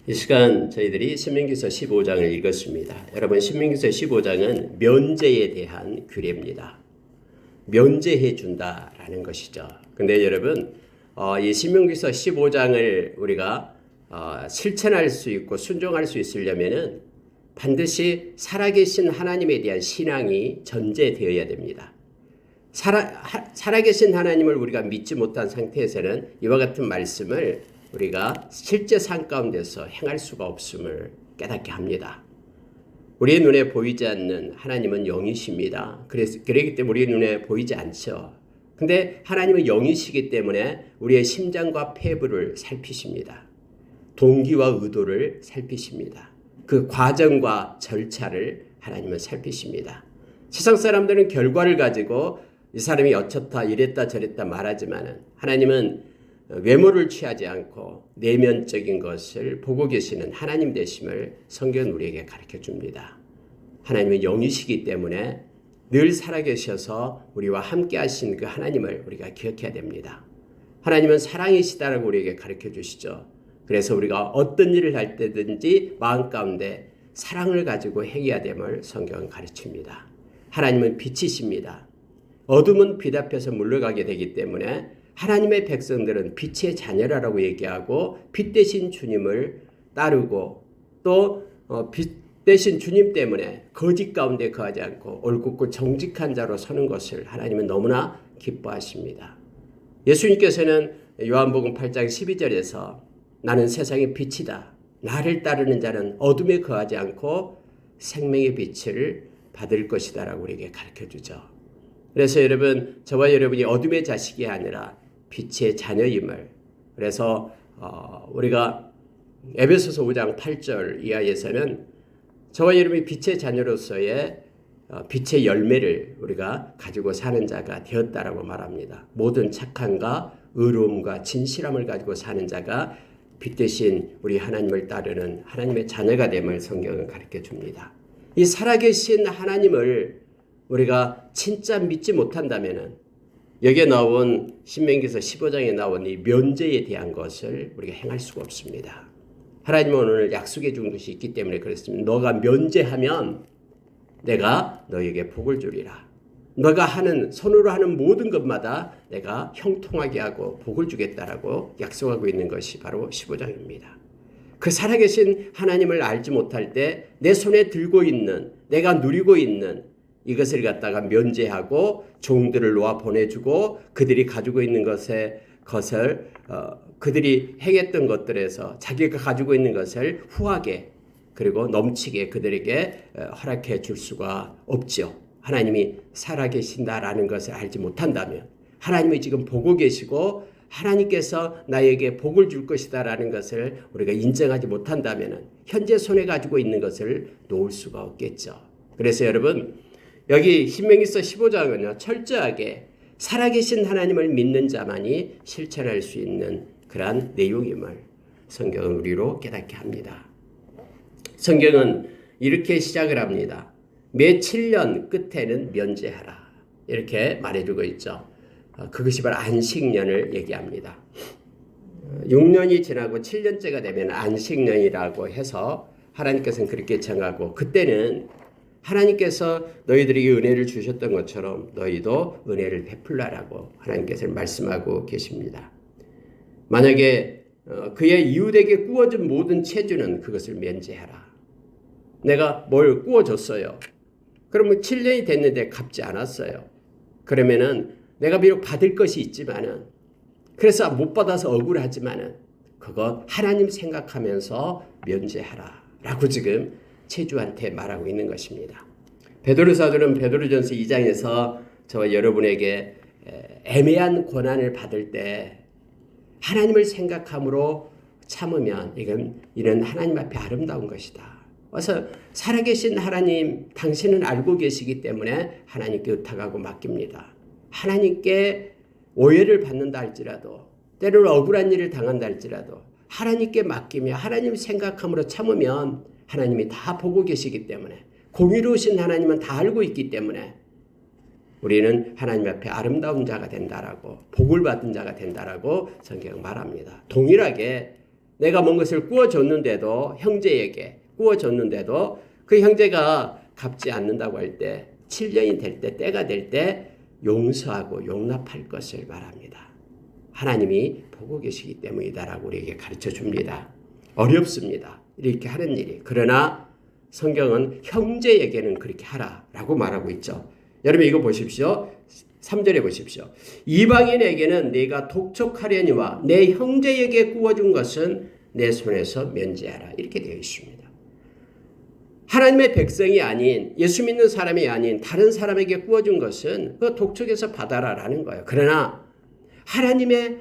이 시간 저희들이 신명기서 15장을 읽었습니다. 여러분, 신명기서 15장은 면제에 대한 규례입니다. 면제해 준다라는 것이죠. 근데 여러분, 이 신명기서 15장을 우리가 실천할 수 있고 순종할 수 있으려면은 반드시 살아계신 하나님에 대한 신앙이 전제되어야 됩니다. 살아계신 하나님을 우리가 믿지 못한 상태에서는 이와 같은 말씀을 우리가 실제 삶 가운데서 행할 수가 없음을 깨닫게 합니다. 우리의 눈에 보이지 않는 하나님은 영이십니다. 그렇기 때문에 우리의 눈에 보이지 않죠. 근데 하나님은 영이시기 때문에 우리의 심장과 폐부를 살피십니다. 동기와 의도를 살피십니다. 그 과정과 절차를 하나님은 살피십니다. 세상 사람들은 결과를 가지고 이 사람이 어쩌다 이랬다 저랬다 말하지만 하나님은 외모를 취하지 않고 내면적인 것을 보고 계시는 하나님 되심을 성경은 우리에게 가르쳐 줍니다. 하나님은 영이시기 때문에 늘 살아계셔서 우리와 함께 하신 그 하나님을 우리가 기억해야 됩니다. 하나님은 사랑이시다라고 우리에게 가르쳐 주시죠. 그래서 우리가 어떤 일을 할 때든지 마음 가운데 사랑을 가지고 행해야 됨을 성경은 가르칩니다. 하나님은 빛이십니다. 어둠은 빛 앞에서 물러가게 되기 때문에 하나님의 백성들은 빛의 자녀라고 얘기하고 빛 대신 주님을 따르고 또 빛 대신 주님 때문에 거짓 가운데 거하지 않고 옳고 정직한 자로 서는 것을 하나님은 너무나 기뻐하십니다. 예수님께서는 요한복음 8장 12절에서 나는 세상의 빛이다. 나를 따르는 자는 어둠에 거하지 않고 생명의 빛을 받을 것이다 라고 우리에게 가르쳐주죠. 그래서 여러분, 저와 여러분이 어둠의 자식이 아니라 빛의 자녀임을, 그래서 우리가 에베소서 5장 8절 이하에서는 저와 여러분이 빛의 자녀로서의 빛의 열매를 우리가 가지고 사는 자가 되었다라고 말합니다. 모든 착함과 의로움과 진실함을 가지고 사는 자가 빛 대신 우리 하나님을 따르는 하나님의 자녀가 됨을 성경은 가르쳐 줍니다. 이 살아계신 하나님을 우리가 진짜 믿지 못한다면은 여기에 나온 신명기서 15장에 나온 이 면제에 대한 것을 우리가 행할 수가 없습니다. 하나님은 오늘 약속해 준 것이 있기 때문에 그렇습니다. 너가 면제하면 내가 너에게 복을 주리라. 너가 하는 손으로 하는 모든 것마다 내가 형통하게 하고 복을 주겠다라고 약속하고 있는 것이 바로 15장입니다. 그 살아계신 하나님을 알지 못할 때 내 손에 들고 있는, 내가 누리고 있는 이것을 갖다가 면제하고 종들을 놓아 보내주고 그들이 가지고 있는 것을 그들이 행했던 것들에서 자기가 가지고 있는 것을 후하게 그리고 넘치게 그들에게 허락해 줄 수가 없죠. 하나님이 살아계신다라는 것을 알지 못한다면, 하나님이 지금 보고 계시고 하나님께서 나에게 복을 줄 것이다라는 것을 우리가 인정하지 못한다면 현재 손에 가지고 있는 것을 놓을 수가 없겠죠. 그래서 여러분, 여기 신명기서 15장은요, 철저하게 살아계신 하나님을 믿는 자만이 실천할 수 있는 그러한 내용임을 성경은 우리로 깨닫게 합니다. 성경은 이렇게 시작을 합니다. 매 7년 끝에는 면제하라. 이렇게 말해주고 있죠. 그것이 바로 안식년을 얘기합니다. 6년이 지나고 7년째가 되면 안식년이라고 해서 하나님께서는 그렇게 정하고, 그때는 하나님께서 너희들에게 은혜를 주셨던 것처럼 너희도 은혜를 베풀라라고 하나님께서 말씀하고 계십니다. 만약에 그의 이웃에게 구워준 모든 채주는 그것을 면제하라. 내가 뭘 구워줬어요. 그러면 7년이 됐는데 갚지 않았어요. 그러면은 내가 비록 받을 것이 있지만은, 그래서 못 받아서 억울하지만은 그것 하나님 생각하면서 면제하라라고 지금 채주한테 말하고 있는 것입니다. 베드로 사도는 베드로전서 2장에서 저와 여러분에게 애매한 고난을 받을 때 하나님을 생각함으로 참으면 이는 하나님 앞에 아름다운 것이다. 그래서 살아계신 하나님, 당신은 알고 계시기 때문에 하나님께 의탁하고 맡깁니다. 하나님께 오해를 받는다 할지라도, 때로는 억울한 일을 당한다 할지라도 하나님께 맡기며 하나님 생각함으로 참으면 하나님이 다 보고 계시기 때문에, 공의로우신 하나님은 다 알고 있기 때문에 우리는 하나님 앞에 아름다운 자가 된다라고, 복을 받은 자가 된다라고 성경은 말합니다. 동일하게 내가 뭔 것을 구워줬는데도 형제에게 구워줬는데도 그 형제가 갚지 않는다고 할 때 7년이 될 때 때가 될 때 용서하고 용납할 것을 말합니다. 하나님이 보고 계시기 때문이다라고 우리에게 가르쳐 줍니다. 어렵습니다. 이렇게 하는 일이. 그러나 성경은 형제에게는 그렇게 하라라고 말하고 있죠. 여러분 이거 보십시오. 3절에 보십시오. 이방인에게는 네가 독촉하려니와 내 형제에게 구워준 것은 내 손에서 면제하라. 이렇게 되어 있습니다. 하나님의 백성이 아닌 예수 믿는 사람이 아닌 다른 사람에게 구워준 것은 그 독촉에서 받아라라는 거예요. 그러나 하나님의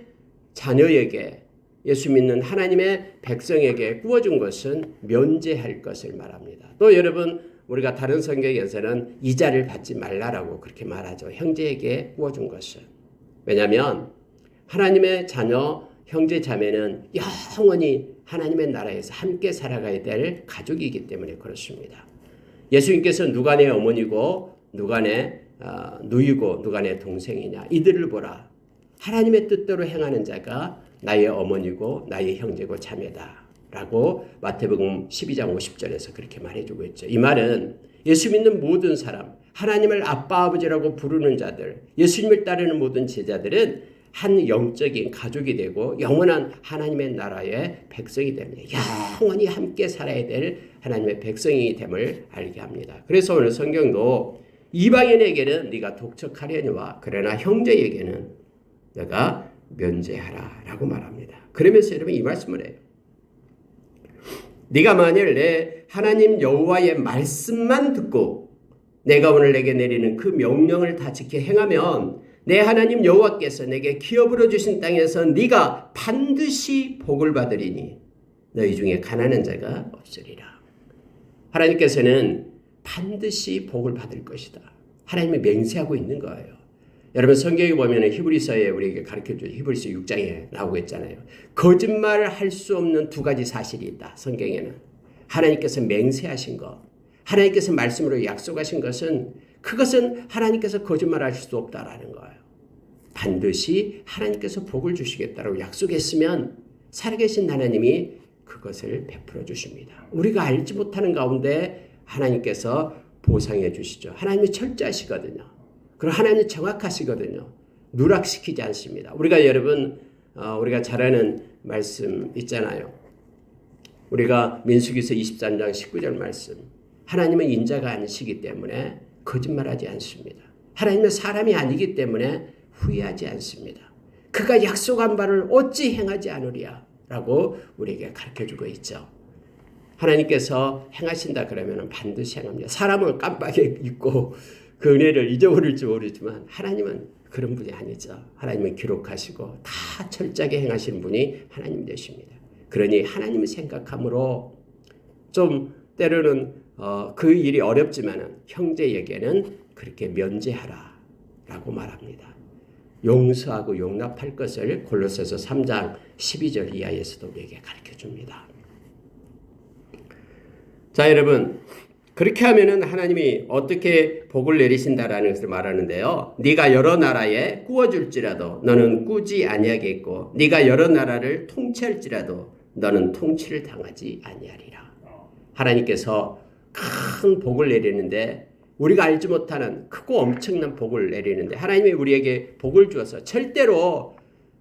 자녀에게 예수 믿는 하나님의 백성에게 구워준 것은 면제할 것을 말합니다. 또 여러분 우리가 다른 성경에서는 이자를 받지 말라라고 그렇게 말하죠. 형제에게 구워준 것은. 왜냐하면 하나님의 자녀 형제 자매는 영원히 하나님의 나라에서 함께 살아가야 될 가족이기 때문에 그렇습니다. 예수님께서 누가 내 어머니고 누가 내 누이고 누가 내 동생이냐 이들을 보라. 하나님의 뜻대로 행하는 자가 나의 어머니고 나의 형제고 자매다 라고 마태복음 12장 50절에서 그렇게 말해주고 있죠. 이 말은 예수 믿는 모든 사람, 하나님을 아빠 아버지라고 부르는 자들, 예수님을 따르는 모든 제자들은 한 영적인 가족이 되고 영원한 하나님의 나라의 백성이 됩니다. 영원히 함께 살아야 될 하나님의 백성이 됨을 알게 합니다. 그래서 오늘 성경도 이방인에게는 네가 독촉하려니와 그러나 형제에게는 내가 면제하라 라고 말합니다. 그러면서 여러분 이 말씀을 해요. 네가 만일 내 하나님 여호와의 말씀만 듣고 내가 오늘 내게 내리는 그 명령을 다 지켜 행하면 내 하나님 여호와께서 내게 기업으로 주신 땅에서 네가 반드시 복을 받으리니 너희 중에 가난한 자가 없으리라. 하나님께서는 반드시 복을 받을 것이다. 하나님이 맹세하고 있는 거예요. 여러분 성경에 보면 히브리서에 우리에게 가르쳐준 히브리서 6장에 나오고 있잖아요. 거짓말을 할 수 없는 두 가지 사실이 있다. 성경에는 하나님께서 맹세하신 것, 하나님께서 말씀으로 약속하신 것은 그것은 하나님께서 거짓말하실 수 없다라는 거예요. 반드시 하나님께서 복을 주시겠다고 약속했으면 살아계신 하나님이 그것을 베풀어 주십니다. 우리가 알지 못하는 가운데 하나님께서 보상해 주시죠. 하나님이 철저하시거든요. 그리고 하나님이 정확하시거든요. 누락시키지 않습니다. 우리가 여러분 우리가 잘 아는 말씀 있잖아요. 우리가 민수기서 23장 19절 말씀. 하나님은 인자가 아니시기 때문에 거짓말하지 않습니다. 하나님은 사람이 아니기 때문에 후회하지 않습니다. 그가 약속한 바를 어찌 행하지 않으랴 라고 우리에게 가르쳐주고 있죠. 하나님께서 행하신다 그러면 반드시 행합니다. 사람을 깜빡이 잊고 그 은혜를 잊어버릴지 모르지만 하나님은 그런 분이 아니죠. 하나님은 기록하시고 다 철저하게 행하시는 분이 하나님 되십니다. 그러니 하나님을 생각함으로 좀 때로는 그 일이 어렵지만 형제에게는 그렇게 면제하라 라고 말합니다. 용서하고 용납할 것을 골로새서 3장 12절 이하에서도 우리에게 가르쳐줍니다. 자 여러분 그렇게 하면은 하나님이 어떻게 복을 내리신다라는 것을 말하는데요. 네가 여러 나라에 구워줄지라도 너는 꾸지 아니하겠고 네가 여러 나라를 통치할지라도 너는 통치를 당하지 아니하리라. 하나님께서 큰 복을 내리는데 우리가 알지 못하는 크고 엄청난 복을 내리는데 하나님이 우리에게 복을 주어서 절대로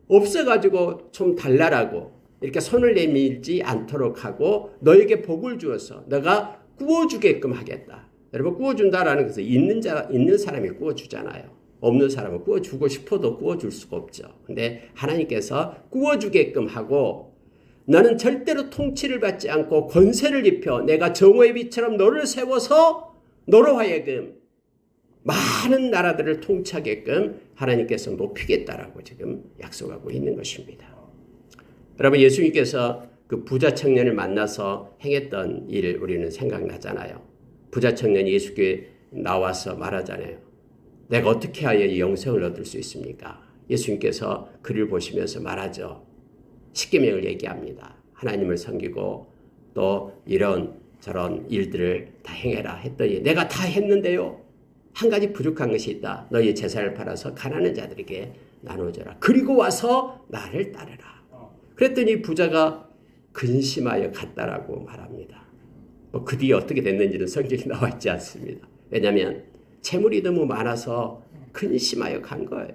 없어가지고 좀 달라라고 이렇게 손을 내밀지 않도록 하고 너에게 복을 주어서 너가 구워주게끔 하겠다. 여러분 구워준다라는 것은 있는 사람이 구워주잖아요. 없는 사람은 구워주고 싶어도 구워줄 수가 없죠. 근데 하나님께서 구워주게끔 하고 너는 절대로 통치를 받지 않고 권세를 입혀 내가 정오의 빛처럼 너를 세워서 너로 하여금 많은 나라들을 통치하게끔 하나님께서 높이겠다라고 지금 약속하고 있는 것입니다. 여러분 예수님께서 그 부자 청년을 만나서 행했던 일 우리는 생각나잖아요. 부자 청년이 예수께 나와서 말하잖아요. 내가 어떻게 하여 영생을 얻을 수 있습니까? 예수님께서 그를 보시면서 말하죠. 십계명을 얘기합니다. 하나님을 섬기고 또 이런 저런 일들을 다 행해라 했더니 내가 다 했는데요. 한 가지 부족한 것이 있다. 너희 재산을 팔아서 가난한 자들에게 나눠줘라. 그리고 와서 나를 따르라. 그랬더니 부자가 근심하여 갔다라고 말합니다. 그 뒤에 어떻게 됐는지는 성경에 나와 있지 않습니다. 왜냐하면 재물이 너무 많아서 근심하여 간 거예요.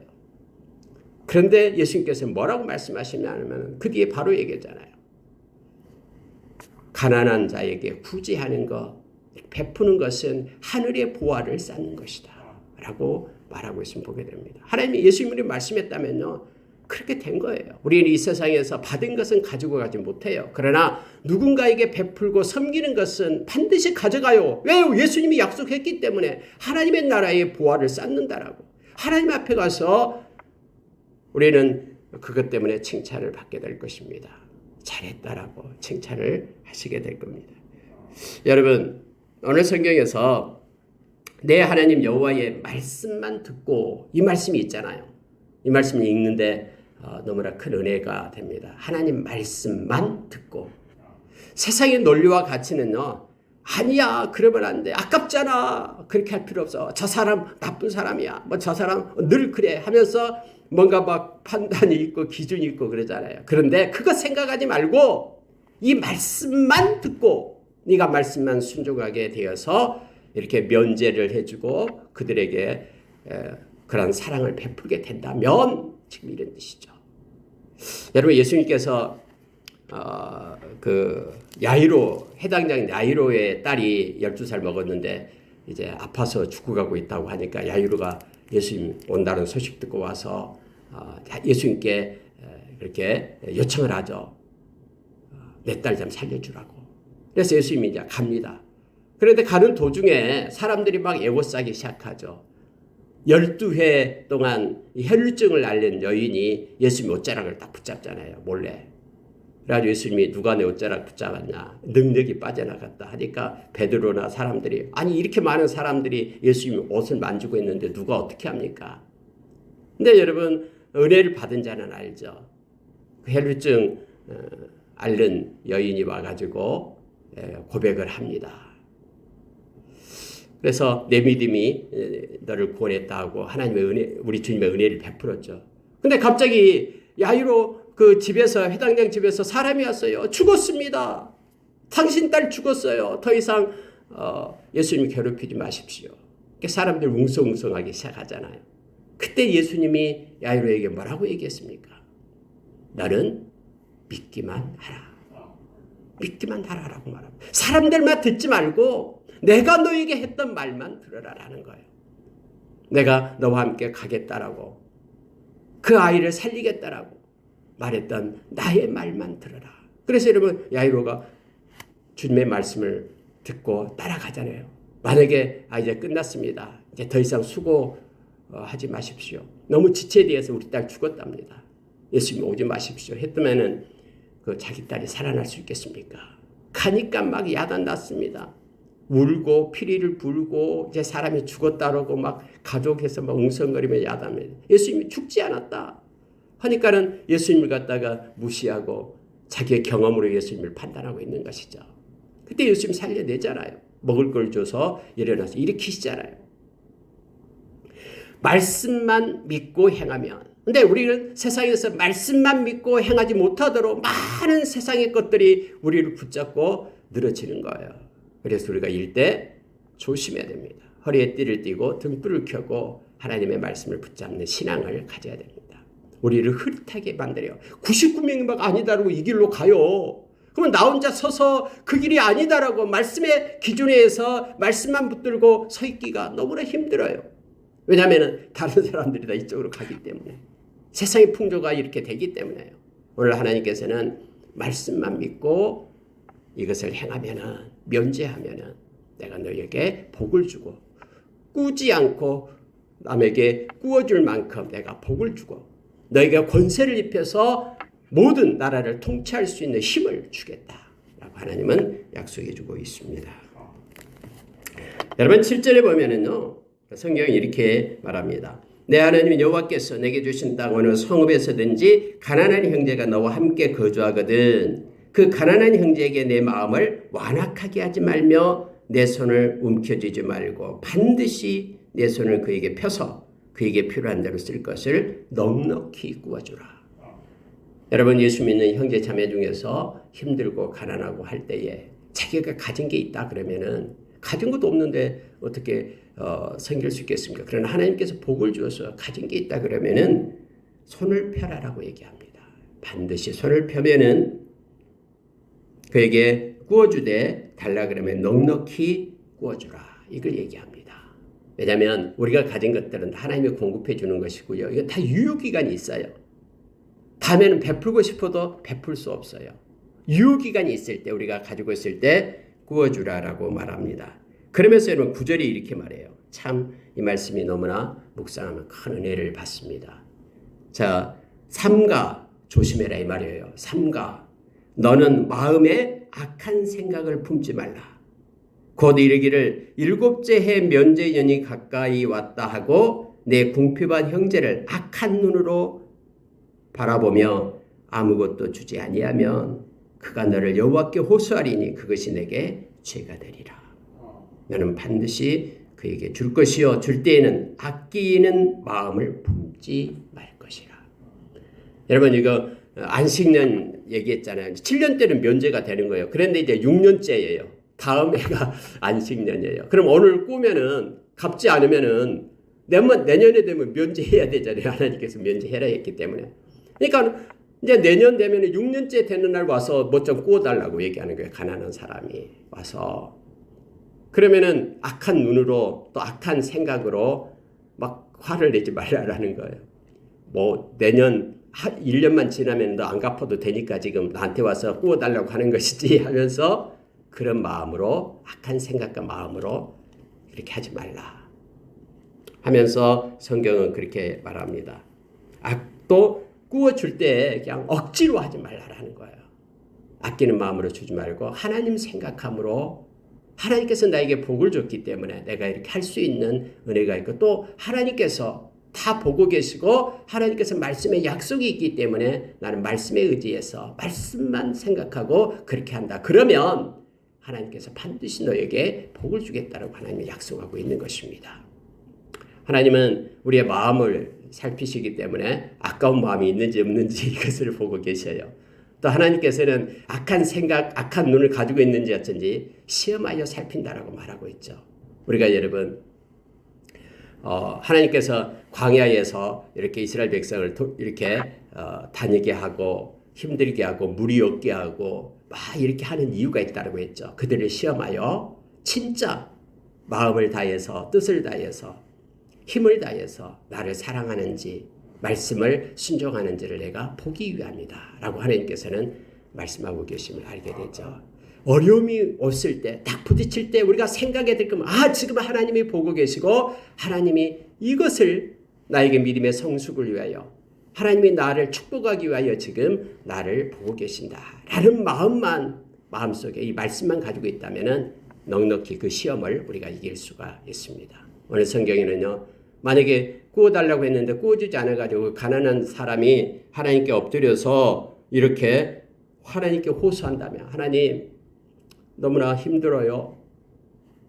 그런데 예수님께서 뭐라고 말씀하시냐면 그 뒤에 바로 얘기했잖아요. 가난한 자에게 구제하는 것, 베푸는 것은 하늘의 보화를 쌓는 것이다 라고 말하고 있으면 보게 됩니다. 하나님이 예수님이 말씀했다면요, 그렇게 된 거예요. 우리는 이 세상에서 받은 것은 가지고 가지 못해요. 그러나 누군가에게 베풀고 섬기는 것은 반드시 가져가요. 왜요? 예수님이 약속했기 때문에 하나님의 나라의 보화를 쌓는다라고. 하나님 앞에 가서 우리는 그것 때문에 칭찬을 받게 될 것입니다. 잘했다라고 칭찬을 하시게 될 겁니다. 여러분, 오늘 성경에서 내 하나님 여호와의 말씀만 듣고, 이 말씀이 있잖아요. 이 말씀을 읽는데 너무나 큰 은혜가 됩니다. 하나님 말씀만 듣고. 세상의 논리와 가치는요, 아니야, 그러면 안 돼, 아깝잖아, 그렇게 할 필요 없어, 저 사람 나쁜 사람이야, 뭐 저 사람 늘 그래 하면서 뭔가 막 판단이 있고 기준이 있고 그러잖아요. 그런데 그거 생각하지 말고 이 말씀만 듣고 네가 말씀만 순종하게 되어서 이렇게 면제를 해주고 그들에게 그런 사랑을 베풀게 된다면, 지금 이런 뜻이죠. 여러분, 예수님께서 그 야이로, 해당장 야이로의 딸이 12살 먹었는데 이제 아파서 죽어가고 있다고 하니까 야이로가 예수님 온다는 소식 듣고 와서 예수님께 이렇게 요청을 하죠. 내 딸 좀 살려주라고. 그래서 예수님이 이제 갑니다. 그런데 가는 도중에 사람들이 막 애워싸기 시작하죠. 12회 동안 혈루증을 앓는 여인이 예수님 옷자락을 딱 붙잡잖아요, 몰래. 그래가지고 예수님이 누가 내 옷자락 붙잡았냐, 능력이 빠져나갔다 하니까 베드로나 사람들이, 아니 이렇게 많은 사람들이 예수님 옷을 만지고 있는데 누가 어떻게 합니까? 근데 여러분, 은혜를 받은 자는 알죠. 그 혈루증 앓는 여인이 와가지고 고백을 합니다. 그래서 내 믿음이 너를 구원했다 하고 하나님의 은혜, 우리 주님의 은혜를 베풀었죠. 근데 갑자기 야이로 그 집에서, 회당장 집에서 사람이 왔어요. 죽었습니다. 당신 딸 죽었어요. 더 이상 예수님 괴롭히지 마십시오. 사람들 웅성웅성하기 시작하잖아요. 그때 예수님이 야이로에게 뭐라고 얘기했습니까? 너는 믿기만 하라. 믿기만 하라라고 말합니다. 사람들 말 듣지 말고 내가 너에게 했던 말만 들으라라는 거예요. 내가 너와 함께 가겠다라고, 그 아이를 살리겠다라고 말했던 나의 말만 들으라. 그래서 여러분, 야이로가 주님의 말씀을 듣고 따라가잖아요. 만약에 이제 끝났습니다, 이제 더 이상 수고하지 마십시오, 너무 지체되어서 우리 딸 죽었답니다, 예수님 오지 마십시오 했더면은 그 자기 딸이 살아날 수 있겠습니까? 가니까 막 야단 났습니다. 울고 피리를 불고 이제 사람이 죽었다라고 막 가족에서 막 웅성거리며 야단을. 예수님이 죽지 않았다 하니까는 예수님을 갖다가 무시하고 자기의 경험으로 예수님을 판단하고 있는 것이죠. 그때 예수님 살려내잖아요. 먹을 걸 줘서 일어나서 일으키시잖아요. 말씀만 믿고 행하면. 근데 우리는 세상에서 말씀만 믿고 행하지 못하도록 많은 세상의 것들이 우리를 붙잡고 늘어지는 거예요. 그래서 우리가 일 때 조심해야 됩니다. 허리에 띠를 띠고 등불을 켜고 하나님의 말씀을 붙잡는 신앙을 가져야 됩니다. 우리를 흐릿하게 만들어요. 99명이 막 아니다라고 이 길로 가요. 그러면 나 혼자 서서 그 길이 아니다라고 말씀의 기준에서 말씀만 붙들고 서 있기가 너무나 힘들어요. 왜냐하면 다른 사람들이 다 이쪽으로 가기 때문에, 세상의 풍조가 이렇게 되기 때문에요. 오늘 하나님께서는 말씀만 믿고 이것을 행하면은, 면제하면은 내가 너에게 복을 주고, 꾸지 않고 남에게 꾸어줄 만큼 내가 복을 주고, 너에게 권세를 입혀서 모든 나라를 통치할 수 있는 힘을 주겠다라고 하나님은 약속해 주고 있습니다. 여러분, 7절에 보면은요, 성경이 이렇게 말합니다. 내 하나님 여호와께서 내게 주신 땅 어느 성읍에서든지 가난한 형제가 너와 함께 거주하거든 그 가난한 형제에게 내 마음을 완악하게 하지 말며 내 손을 움켜쥐지 말고 반드시 내 손을 그에게 펴서 그에게 필요한 대로 쓸 것을 넉넉히 구워주라. 여러분, 예수 믿는 형제 자매 중에서 힘들고 가난하고 할 때에 자기가 가진 게 있다 그러면은 가진 것도 없는데 어떻게 섬길 수 있겠습니까? 그러나 하나님께서 복을 주어서 가진 게 있다 그러면은 손을 펴라라고 얘기합니다. 반드시 손을 펴면은 그에게 구워주되 달라 그러면 넉넉히 구워주라. 이걸 얘기합니다. 왜냐하면 우리가 가진 것들은 하나님이 공급해 주는 것이고요. 이거 다 유효기간이 있어요. 다음에는 베풀고 싶어도 베풀 수 없어요. 유효기간이 있을 때 우리가 가지고 있을 때 구워주라라고 말합니다. 그러면서 여러분 9절이 이렇게 말해요. 참 이 말씀이 너무나 묵상하면 큰 은혜를 받습니다. 자, 삼가 조심해라 이 말이에요. 삼가 너는 마음에 악한 생각을 품지 말라. 곧 이르기를 일곱째 해 면제년이 가까이 왔다 하고 내 궁핍한 형제를 악한 눈으로 바라보며 아무것도 주지 아니하면 그가 너를 여호와께 호소하리니 그것이 내게 죄가 되리라. 너는 반드시 그에게 줄 것이요 줄 때에는 아끼는 마음을 품지 말 것이라. 여러분 이거 안식년 얘기했잖아요. 7년 때는 면제가 되는 거예요. 그런데 이제 6년째예요. 다음 해가 안식년이에요. 그럼 오늘 꾸면은 갚지 않으면은 내년에 되면 면제해야 되잖아요. 하나님께서 면제해라 했기 때문에. 그러니까 이제 내년 되면은 6년째 되는 날 와서 뭐 좀 구워달라고 얘기하는 거예요. 가난한 사람이 와서. 그러면은 악한 눈으로 또 악한 생각으로 막 화를 내지 말라라는 거예요. 뭐 내년 1년만 지나면 너 안 갚아도 되니까 지금 나한테 와서 구워달라고 하는 것이지 하면서 그런 마음으로 악한 생각과 마음으로 그렇게 하지 말라 하면서 성경은 그렇게 말합니다. 또 구워줄 때 그냥 억지로 하지 말라라는 거예요. 아끼는 마음으로 주지 말고 하나님 생각함으로 하나님께서 나에게 복을 줬기 때문에 내가 이렇게 할 수 있는 은혜가 있고 또 하나님께서 다 보고 계시고 하나님께서 말씀에 약속이 있기 때문에 나는 말씀에 의지해서 말씀만 생각하고 그렇게 한다. 그러면 하나님께서 반드시 너에게 복을 주겠다라고 하나님이 약속하고 있는 것입니다. 하나님은 우리의 마음을 살피시기 때문에 아까운 마음이 있는지 없는지 이것을 보고 계셔요. 또 하나님께서는 악한 생각, 악한 눈을 가지고 있는지 어쩐지 시험하여 살핀다라고 말하고 있죠. 우리가 여러분 하나님께서 광야에서 이렇게 이스라엘 백성을 이렇게 다니게 하고 힘들게 하고 물이 없게 하고 막 이렇게 하는 이유가 있다고 했죠. 그들을 시험하여 진짜 마음을 다해서 뜻을 다해서 힘을 다해서 나를 사랑하는지 말씀을 순종하는지를 내가 보기 위함이다 라고 하나님께서는 말씀하고 계심을 알게 되죠. 어려움이 없을 때, 딱 부딪힐 때 우리가 생각해 될 거면 지금 하나님이 보고 계시고 하나님이 이것을 나에게 믿음의 성숙을 위하여 하나님이 나를 축복하기 위하여 지금 나를 보고 계신다라는 마음속에 이 말씀만 가지고 있다면 넉넉히 그 시험을 우리가 이길 수가 있습니다. 오늘 성경에는요. 만약에 구워달라고 했는데 구워주지 않아가지고 가난한 사람이 하나님께 엎드려서 이렇게 하나님께 호소한다면 하나님 너무나 힘들어요.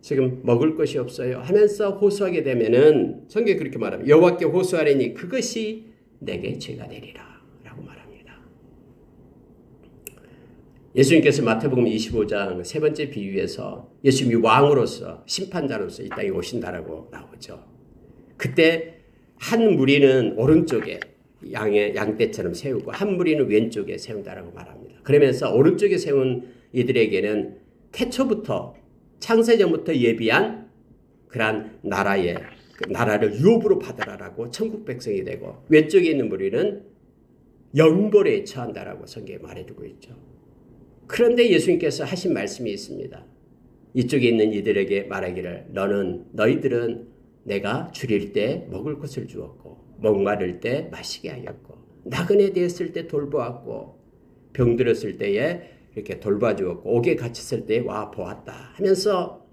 지금 먹을 것이 없어요. 하면서 호소하게 되면은 성경이 그렇게 말합니다. 여호와께 호소하리니 그것이 내게 죄가 되리라 라고 말합니다. 예수님께서 마태복음 25장 세 번째 비유에서 예수님이 왕으로서 심판자로서 이 땅에 오신다라고 나오죠. 그때 한 무리는 오른쪽에 양떼처럼 세우고 한 무리는 왼쪽에 세운다라고 말합니다. 그러면서 오른쪽에 세운 이들에게는 태초부터 창세전부터 예비한 그러한 나라를 유업으로 받으라라고 천국 백성이 되고 왼쪽에 있는 무리는 영벌에 처한다라고 성경에 말해주고 있죠. 그런데 예수님께서 하신 말씀이 있습니다. 이쪽에 있는 이들에게 말하기를 너희들은 내가 줄일 때 먹을 것을 주었고 목마를 때 마시게 하였고 나그네 되었을 때 돌보았고 병들었을 때에 이렇게 돌봐주었고 옥에 갇혔을 때 와 보았다 하면서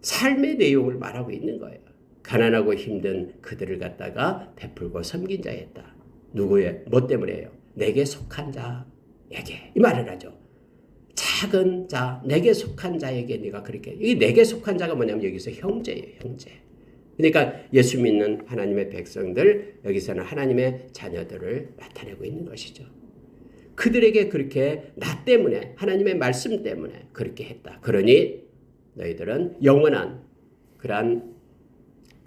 삶의 내용을 말하고 있는 거예요. 가난하고 힘든 그들을 갖다가 베풀고 섬긴 자였다. 뭐 때문에요? 내게 속한 자에게 이 말을 하죠. 작은 자, 내게 속한 자에게 네가 그렇게 이 내게 속한 자가 뭐냐면 여기서 형제예요, 형제. 그러니까 예수 믿는 하나님의 백성들 여기서는 하나님의 자녀들을 나타내고 있는 것이죠. 그들에게 그렇게 나 때문에 하나님의 말씀 때문에 그렇게 했다. 그러니 너희들은 영원한 그러한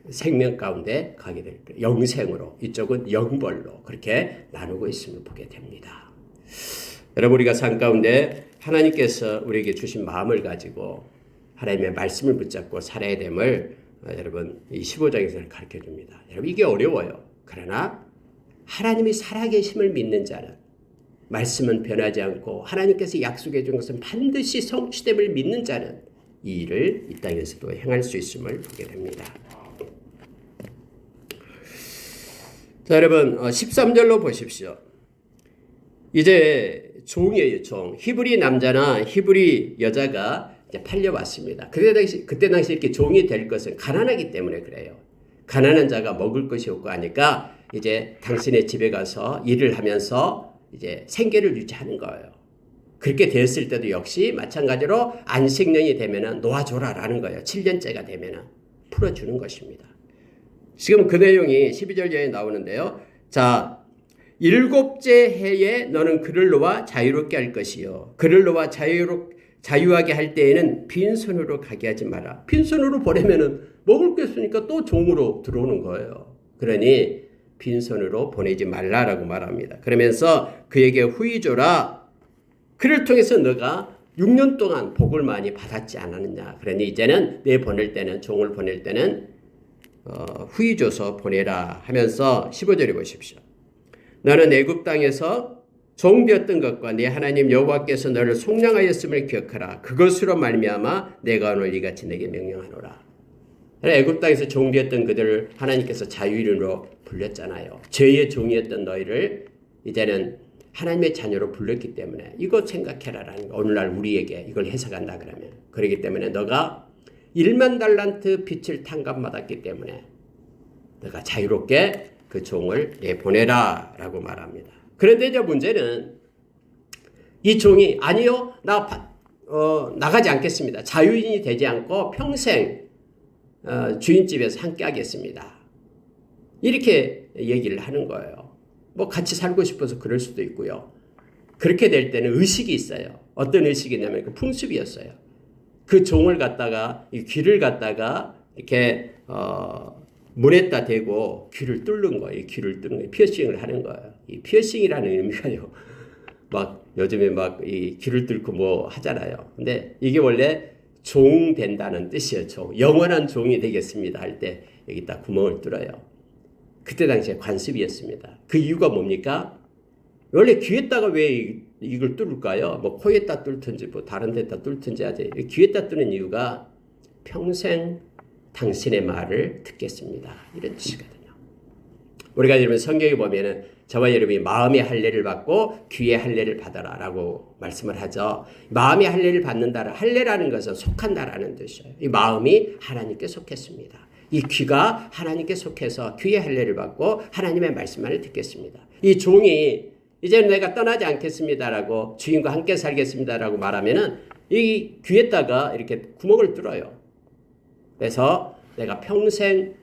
생명 가운데 가게 될 거예요. 영생으로 이쪽은 영벌로 그렇게 나누고 있음을 보게 됩니다. 여러분 우리가 삶 가운데 하나님께서 우리에게 주신 마음을 가지고 하나님의 말씀을 붙잡고 살아야 됨을 여러분 이 15장에서는 가르쳐 줍니다. 여러분 이게 어려워요. 그러나 하나님이 살아계심을 믿는 자는 말씀은 변하지 않고 하나님께서 약속해 준 것은 반드시 성취됨을 믿는 자는 이 일을 이 땅에서도 행할 수 있음을 보게 됩니다. 자, 여러분 13절로 보십시오. 이제 종이에요. 종. 히브리 남자나 히브리 여자가 이제 팔려왔습니다. 그때 당시 이렇게 종이 될 것은 가난하기 때문에 그래요. 가난한 자가 먹을 것이 없고 하니까 이제 당신의 집에 가서 일을 하면서 이제 생계를 유지하는 거예요. 그렇게 되었을 때도 역시 마찬가지로 안식년이 되면은 놓아줘라라는 거예요. 7년째가 되면은 풀어주는 것입니다. 지금 그 내용이 12절에 나오는데요. 자, 7째 해에 너는 그를 놓아 자유롭게 할 것이요. 그를 놓아 자유하게 할 때에는 빈손으로 가게 하지 마라. 빈손으로 보내면은 먹을 게 없으니까 또 종으로 들어오는 거예요. 그러니 빈손으로 보내지 말라라고 말합니다. 그러면서 그에게 후히 줘라. 그를 통해서 너가 6년 동안 복을 많이 받았지 않았느냐. 그러니 이제는 내 보낼 때는 종을 보낼 때는 후히 줘서 보내라 하면서 15절에 보십시오. 너는 애굽 땅에서 종되었던 것과 네 하나님 여호와께서 너를 속량하였음을 기억하라. 그것으로 말미암아 내가 오늘 이같이 내게 명령하노라. 애굽 땅에서 종되었던 그들을 하나님께서 자유인으로 불렸잖아요. 죄의 종이었던 너희를 이제는 하나님의 자녀로 불렀기 때문에 이것 생각해라라는 거. 오늘날 우리에게 이걸 해석한다 그러면 그렇기 때문에 너가 1만 달란트 빚을 탕감받았기 때문에 너가 자유롭게 그 종을 내보내라 라고 말합니다. 그런데 이제 문제는 이 종이 아니요 나가지 않겠습니다. 자유인이 되지 않고 평생 주인집에서 함께 하겠습니다. 이렇게 얘기를 하는 거예요. 뭐 같이 살고 싶어서 그럴 수도 있고요. 그렇게 될 때는 의식이 있어요. 어떤 의식이냐면 그 풍습이었어요. 그 종을 갖다가 이 귀를 갖다가 이렇게 문에다 대고 귀를 뚫는 거예요. 이 귀를 뚫는 거예요. 피어싱을 하는 거예요. 이 피어싱이라는 의미가요. 막 요즘에 막 이 귀를 뚫고 뭐 하잖아요. 근데 이게 원래 종 된다는 뜻이에요. 종. 영원한 종이 되겠습니다 할 때 여기다 구멍을 뚫어요. 그때 당시에 관습이었습니다. 그 이유가 뭡니까? 원래 귀에다가 왜 이걸 뚫을까요? 뭐 코에다 뚫든지 뭐 다른 데다 뚫든지 하지. 귀에다 뚫는 이유가 평생 당신의 말을 듣겠습니다. 이런 뜻이거든요. 우리가 여러분 성경에 보면은 저와 여러분이 마음의 할례를 받고 귀의 할례를 받아라라고 말씀을 하죠. 마음의 할례를 받는다. 할례라는 것은 속한다라는 뜻이에요. 이 마음이 하나님께 속했습니다. 이 귀가 하나님께 속해서 귀의 할례를 받고 하나님의 말씀만을 듣겠습니다. 이 종이 이제는 내가 떠나지 않겠습니다라고 주인과 함께 살겠습니다라고 말하면은 이 귀에다가 이렇게 구멍을 뚫어요. 그래서 내가 평생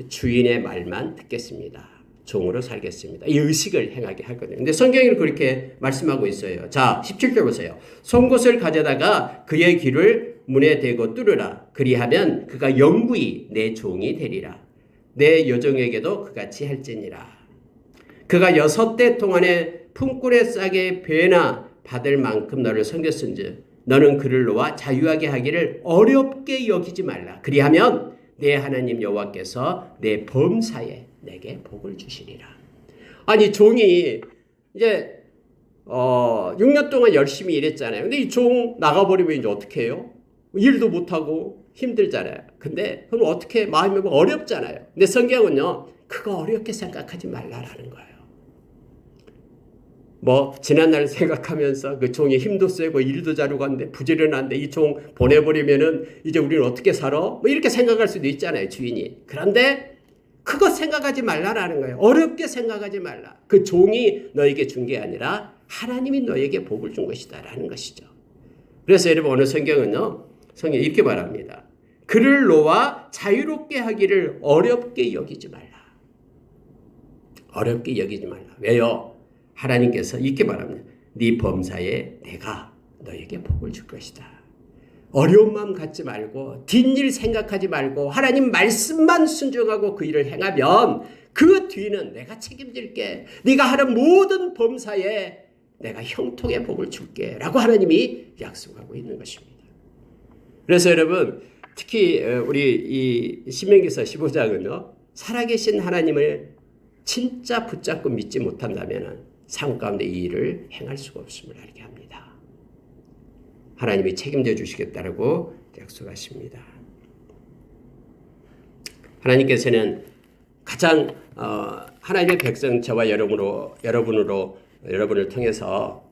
주인의 말만 듣겠습니다. 종으로 살겠습니다. 이 의식을 행하게 하거든요. 근데 성경이 그렇게 말씀하고 있어요. 자, 17절 보세요. 송곳을 가져다가 그의 귀를 문에 대고 뚫으라. 그리하면 그가 영구히 내 종이 되리라. 내 여종에게도 그같이 할지니라. 그가 6대 동안에 품꾼의 싹에 배나 받을 만큼 너를 섬겼은즉 너는 그를 놓아 자유하게 하기를 어렵게 여기지 말라. 그리하면 내 하나님 여호와께서 내 범사에 내게 복을 주시리라. 아니 종이 이제 6년 동안 열심히 일했잖아요. 근데 이 종 나가버리면 이제 어떻게 해요? 일도 못하고 힘들잖아요. 근데 그럼 어떻게 마음이 어렵잖아요. 근데 성경은요 그거 어렵게 생각하지 말라라는 거예요. 뭐 지난날 생각하면서 그 종이 힘도 세고 일도 잘하고 하는데 부지런한데 이 종 보내버리면은 이제 우리는 어떻게 살아? 뭐 이렇게 생각할 수도 있잖아요, 주인이. 그런데 그거 생각하지 말라라는 거예요. 어렵게 생각하지 말라. 그 종이 너에게 준 게 아니라 하나님이 너에게 복을 준 것이다라는 것이죠. 그래서 여러분 오늘 성경은요, 성경이 이렇게 말합니다. 그를 놓아 자유롭게 하기를 어렵게 여기지 말라. 어렵게 여기지 말라. 왜요? 하나님께서 이렇게 말합니다. 네 범사에 내가 너에게 복을 줄 것이다. 어려운 마음 갖지 말고 뒷일 생각하지 말고 하나님 말씀만 순종하고 그 일을 행하면 그 뒤는 내가 책임질게. 네가 하는 모든 범사에 내가 형통의 복을 줄게 라고 하나님이 약속하고 있는 것입니다. 그래서 여러분 특히 우리 이 신명기서 15장은요. 살아계신 하나님을 진짜 붙잡고 믿지 못한다면 삶 가운데 이 일을 행할 수가 없음을 알게 합니다. 하나님이 책임져 주시겠다라고 약속하십니다. 하나님께서는 가장 하나님의 백성 저와 여러분을 통해서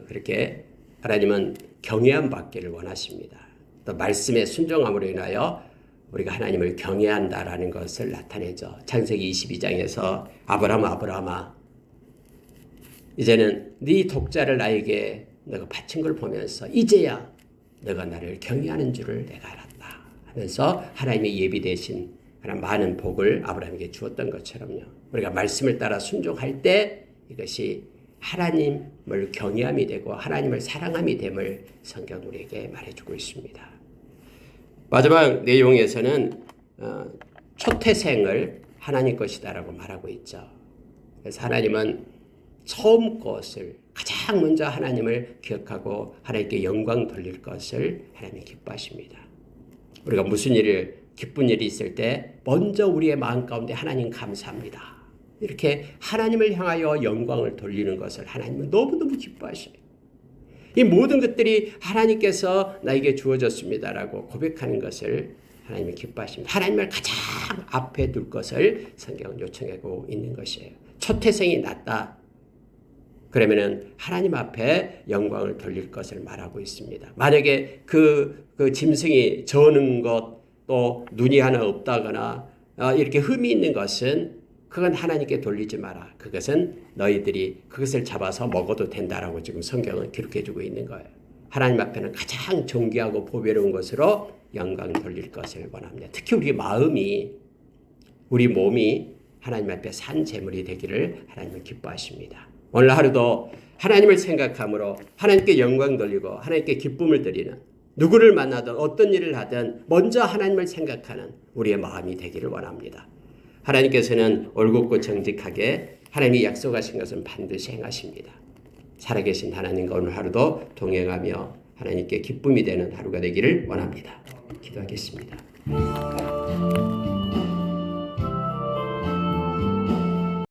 그렇게 하나님은 경외함 받기를 원하십니다. 또 말씀의 순종함으로 인하여 우리가 하나님을 경외한다라는 것을 나타내죠. 창세기 22장에서 아브라함아 이제는 네 독자를 나에게 너가 바친 걸 보면서 이제야 너가 나를 경외하는 줄을 내가 알았다 하면서 하나님의 예비되신 그런 많은 복을 아브라함에게 주었던 것처럼요. 우리가 말씀을 따라 순종할 때 이것이 하나님을 경외함이 되고 하나님을 사랑함이 됨을 성경 우리에게 말해주고 있습니다. 마지막 내용에서는 초태생을 하나님 것이다라고 말하고 있죠. 그래서 하나님은 처음 것을 가장 먼저 하나님을 기억하고 하나님께 영광 돌릴 것을 하나님이 기뻐하십니다. 우리가 무슨 일을 기쁜 일이 있을 때 먼저 우리의 마음 가운데 하나님 감사합니다. 이렇게 하나님을 향하여 영광을 돌리는 것을 하나님은 너무너무 기뻐하셔요. 이 모든 것들이 하나님께서 나에게 주어졌습니다라고 고백하는 것을 하나님이 기뻐하십니다. 하나님을 가장 앞에 둘 것을 성경은 요청하고 있는 것이에요. 초태생이 낫다. 그러면은 하나님 앞에 영광을 돌릴 것을 말하고 있습니다. 만약에 그 짐승이 저는 것, 또 눈이 하나 없다거나 이렇게 흠이 있는 것은 그건 하나님께 돌리지 마라. 그것은 너희들이 그것을 잡아서 먹어도 된다라고 지금 성경은 기록해주고 있는 거예요. 하나님 앞에는 가장 존귀하고 보배로운 것으로 영광 돌릴 것을 원합니다. 특히 우리 마음이, 우리 몸이 하나님 앞에 산 제물이 되기를 하나님은 기뻐하십니다. 오늘 하루도 하나님을 생각함으로 하나님께 영광 돌리고 하나님께 기쁨을 드리는, 누구를 만나든 어떤 일을 하든 먼저 하나님을 생각하는 우리의 마음이 되기를 원합니다. 하나님께서는 올곧고 정직하게 하나님이 약속하신 것은 반드시 행하십니다. 살아계신 하나님과 오늘 하루도 동행하며 하나님께 기쁨이 되는 하루가 되기를 원합니다. 기도하겠습니다.